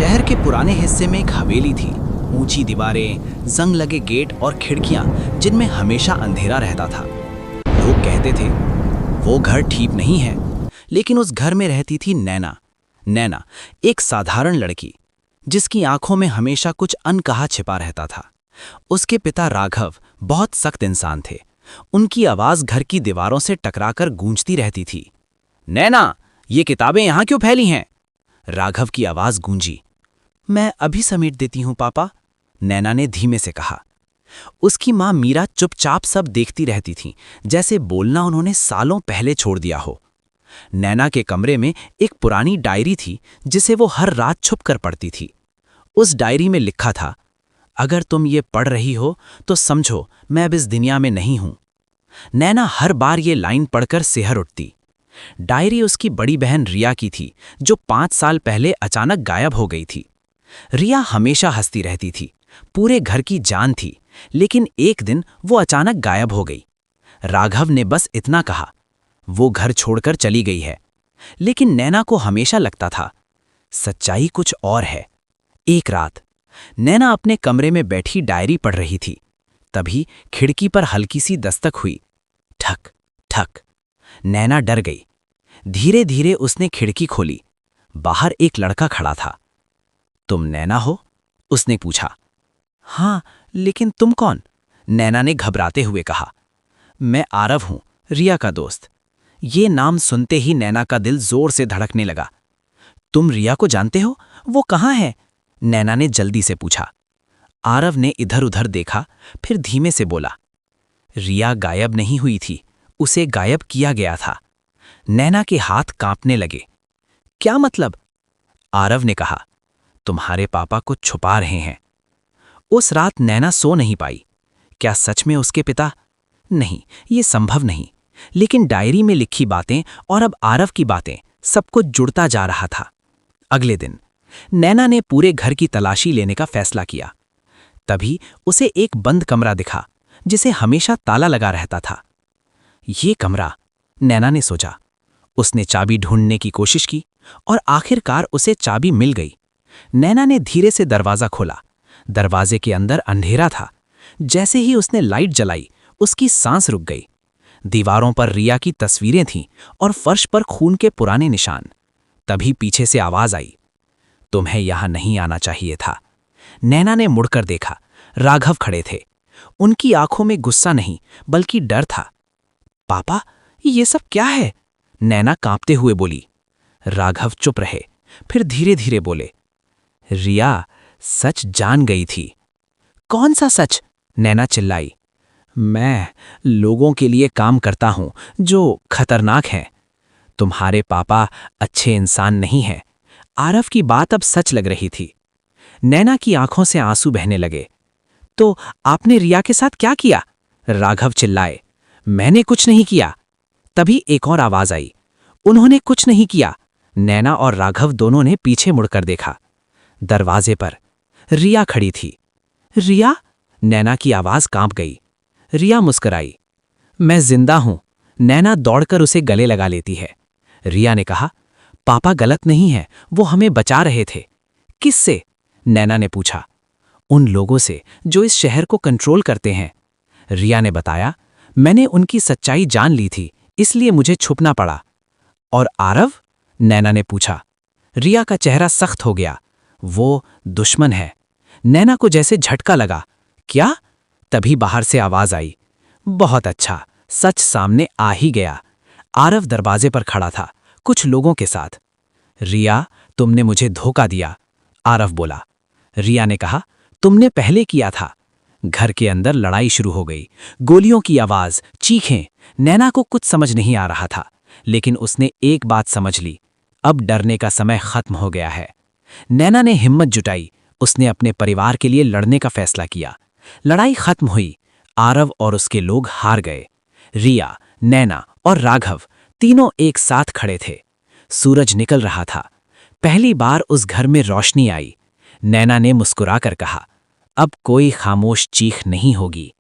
शहर के पुराने हिस्से में एक हवेली थी। ऊंची दीवारें, जंग लगे गेट और खिड़कियां जिनमें हमेशा अंधेरा रहता था। लोग कहते थे वो घर ठीक नहीं है, लेकिन उस घर में रहती थी नैना। नैना एक साधारण लड़की जिसकी आंखों में हमेशा कुछ अनकहा छिपा रहता था। उसके पिता राघव बहुत सख्त इंसान थे। उनकी आवाज घर की दीवारों से टकराकर गूंजती रहती थी। नैना, ये किताबें यहाँ क्यों फैली हैं? राघव की आवाज गूंजी। मैं अभी समेट देती हूँ पापा, नैना ने धीमे से कहा। उसकी माँ मीरा चुपचाप सब देखती रहती थी, जैसे बोलना उन्होंने सालों पहले छोड़ दिया हो। नैना के कमरे में एक पुरानी डायरी थी जिसे वो हर रात छुपकर पढ़ती थी। उस डायरी में लिखा था, अगर तुम ये पढ़ रही हो तो समझो मैं अब इस दुनिया में नहीं हूं। नैना हर बार ये लाइन पढ़कर सिहर उठती। डायरी उसकी बड़ी बहन रिया की थी, जो 5 साल पहले अचानक गायब हो गई थी। रिया हमेशा हंसती रहती थी, पूरे घर की जान थी, लेकिन एक दिन वो अचानक गायब हो गई। राघव ने बस इतना कहा, वो घर छोड़कर चली गई है। लेकिन नैना को हमेशा लगता था सच्चाई कुछ और है। एक रात नैना अपने कमरे में बैठी डायरी पढ़ रही थी। तभी खिड़की पर हल्की सी दस्तक हुई। ठक ठक। नैना डर गई। धीरे धीरे उसने खिड़की खोली। बाहर एक लड़का खड़ा था। तुम नैना हो? उसने पूछा। हाँ, लेकिन तुम कौन? नैना ने घबराते हुए कहा। मैं आरव हूं, रिया का दोस्त। ये नाम सुनते ही नैना का दिल जोर से धड़कने लगा। तुम रिया को जानते हो? वो कहाँ है? नैना ने जल्दी से पूछा। आरव ने इधर उधर देखा, फिर धीमे से बोला, रिया गायब नहीं हुई थी, उसे गायब किया गया था। नैना के हाथ कांपने लगे। क्या मतलब? आरव ने कहा, तुम्हारे पापा कुछ छुपा रहे हैं। उस रात नैना सो नहीं पाई। क्या सच में उसके पिता? नहीं, ये संभव नहीं। लेकिन डायरी में लिखी बातें और अब आरव की बातें, सब कुछ जुड़ता जा रहा था। अगले दिन नैना ने पूरे घर की तलाशी लेने का फैसला किया। तभी उसे एक बंद कमरा दिखा, जिसे हमेशा ताला लगा रहता था। ये कमरा, नैना ने सोचा। उसने चाबी ढूंढने की कोशिश की और आखिरकार उसे चाबी मिल गई। नैना ने धीरे से दरवाजा खोला। दरवाजे के अंदर अंधेरा था। जैसे ही उसने लाइट जलाई, उसकी सांस रुक गई। दीवारों पर रिया की तस्वीरें थीं और फर्श पर खून के पुराने निशान। तभी पीछे से आवाज आई, तुम्हें यहां नहीं आना चाहिए था। नैना ने मुड़कर देखा। राघव खड़े थे। उनकी आंखों में गुस्सा नहीं, बल्कि डर था। पापा, ये सब क्या है? नैना कांपते हुए बोली। राघव चुप रहे, फिर धीरे धीरे बोले, रिया सच जान गई थी। कौन सा सच? नैना चिल्लाई। मैं लोगों के लिए काम करता हूं जो खतरनाक हैं। तुम्हारे पापा अच्छे इंसान नहीं हैं। आरव की बात अब सच लग रही थी। नैना की आंखों से आंसू बहने लगे। तो आपने रिया के साथ क्या किया? राघव चिल्लाए। मैंने कुछ नहीं किया। तभी एक और आवाज आई, उन्होंने कुछ नहीं किया। नैना और राघव दोनों ने पीछे मुड़कर देखा। दरवाजे पर रिया खड़ी थी। रिया? नैना की आवाज कांप गई। रिया मुस्कुराई। मैं जिंदा हूं। नैना दौड़कर उसे गले लगा लेती है। रिया ने कहा, पापा गलत नहीं है, वो हमें बचा रहे थे। किससे? नैना ने पूछा। उन लोगों से जो इस शहर को कंट्रोल करते हैं। रिया ने बताया, मैंने उनकी सच्चाई जान ली थी, इसलिए मुझे छुपना पड़ा। और आरव? नैना ने पूछा। रिया का चेहरा सख्त हो गया। वो दुश्मन है। नैना को जैसे झटका लगा। क्या? तभी बाहर से आवाज आई, बहुत अच्छा, सच सामने आ ही गया। आरव दरवाजे पर खड़ा था, कुछ लोगों के साथ। रिया, तुमने मुझे धोखा दिया, आरव बोला। रिया ने कहा, तुमने पहले किया था। घर के अंदर लड़ाई शुरू हो गई। गोलियों की आवाज, चीखें। नैना को कुछ समझ नहीं आ रहा था, लेकिन उसने एक बात समझ ली, अब डरने का समय खत्म हो गया है। नैना ने हिम्मत जुटाई। उसने अपने परिवार के लिए लड़ने का फैसला किया। लड़ाई खत्म हुई। आरव और उसके लोग हार गए। रिया, नैना और राघव तीनों एक साथ खड़े थे। सूरज निकल रहा था। पहली बार उस घर में रोशनी आई। नैना ने मुस्कुराकर कहा, अब कोई खामोश चीख नहीं होगी।